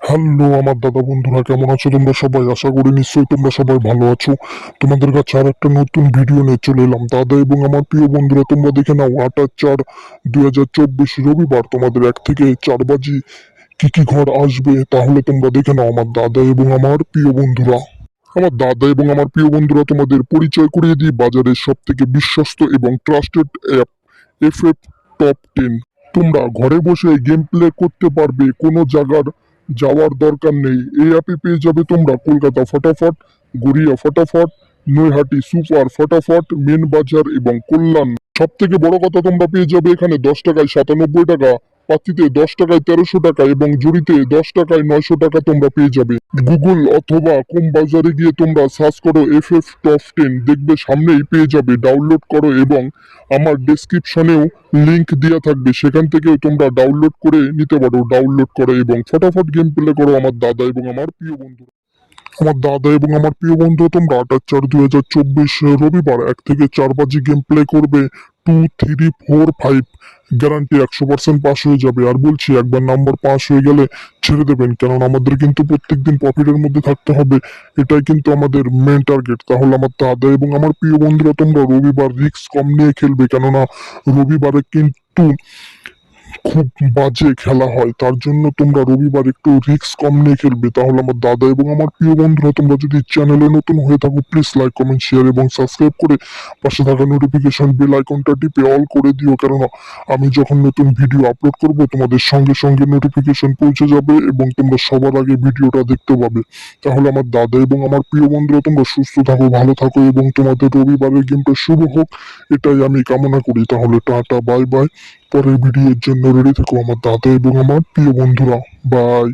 Hello আমার দাদা বন্ধুরা, কেমন আছো তোমরা সবাই? আশা করি নিশ্চয়ই তোমরা সবাই ভালো আছো। তোমাদের কাছে আর একটা নতুন ভিডিও নিয়ে চলে এলাম। দাদা এবং আমার প্রিয় বন্ধুরা, তোমরা দেখে নাও 8/4/2024 রবিবার তোমাদের 1 থেকে 4 বাজি কি কি ঘর আসবে, তাহলে তোমরা দেখে নাও আমার দাদা এবং আমার প্রিয় বন্ধুরা। আমার দাদা এবং আমার প্রিয় বন্ধুরা, তোমাদের পরিচয় করিয়ে দিই বাজারের সব থেকে বিশ্বস্ত এবং ট্রাস্টেড অ্যাপ এফএফ টপ 10। তোমরা ঘরে বসে গেম প্লে করতে পারবে, কোনো জায়গার যাওয়ার দরকার নেই। এই অ্যাপে পেয়ে যাবে তোমরা কলকাতা ফটাফট, গড়িয়া ফটাফট, নৈহাটি সুপার ফটাফট, মেন বাজার এবং কল্যাণ। সব থেকে বড় কথা, তোমরা পেয়ে যাবে এখানে 10 টাকায় 97 টাকা, পাতিতে 10 টাকায় 1300 টাকা এবং জুড়িতে 10 টাকায় 900 টাকা তোমরা পেয়ে যাবে। গুগল অথবা কোম বাজারে গিয়ে তোমরা সার্চ করো এফএফ টপ 10, দেখবে সামনেই পেয়ে যাবে। ডাউনলোড করো এবং আমার ডেসক্রিপশনেও লিংক দেওয়া থাকবে, সেখান থেকেও তোমরা ডাউনলোড করে নিতে পারো। ডাউনলোড করো এবং ফটাফট গেম প্লে করো আমার দাদা এবং আমার প্রিয় বন্ধু। আমার দাদা এবং আমার প্রিয় বন্ধু, তোমরা 8/4/2024 রবিবার 1 থেকে 4 বাজি গেম প্লে করবে। 2, 3, 4, 5 গ্যারান্টি 100% পাস হয়ে যাবে। আর বলছি, একবার নাম্বার পাস হয়ে গেলে ছেড়ে দেবেন, কারণ আমাদের কিন্তু প্রত্যেকদিন প্রফিটের মধ্যে থাকতে হবে। এটাই কিন্তু আমাদের মেন টার্গেট। তাহলে আমার দাদা এবং আমার প্রিয় বন্ধুরা, তোমরা রবিবার রিস্ক কম নিয়ে খেলবে, কেননা রবিবারে কিন্তু খুব বাজে খেলা হয়। তার জন্য তোমরা রবিবার একটু রিস্ক কম নিয়ে খেলবে। তাহলে আমার দাদা এবং আমার প্রিয় বন্ধুরা, তোমরা যদি চ্যানেলে নতুন হয়ে থাকো, প্লিজ লাইক, কমেন্ট, শেয়ার এবং সাবস্ক্রাইব করে পাশে থাকা নোটিফিকেশন বেল আইকনটা টিপে অল করে দিও, কেননা আমি যখন নতুন ভিডিও আপলোড করব তোমাদের সঙ্গে সঙ্গে নোটিফিকেশন পৌঁছে যাবে এবং তোমরা সবার আগে ভিডিওটা দেখতে পাবে। তাহলে আমার দাদা এবং আমার প্রিয় বন্ধুরা, তোমরা সুস্থ থাকো, ভালো থাকো এবং তোমাদের রবিবারের গেমটা শুভ হোক, এটাই আমি কামনা করি। তাহলে টাটা, বাই বাই। পরের ভিডিওর জন্য রেডি থেকো আমার দাদা এবং আমার প্রিয় বন্ধুরা। বাই।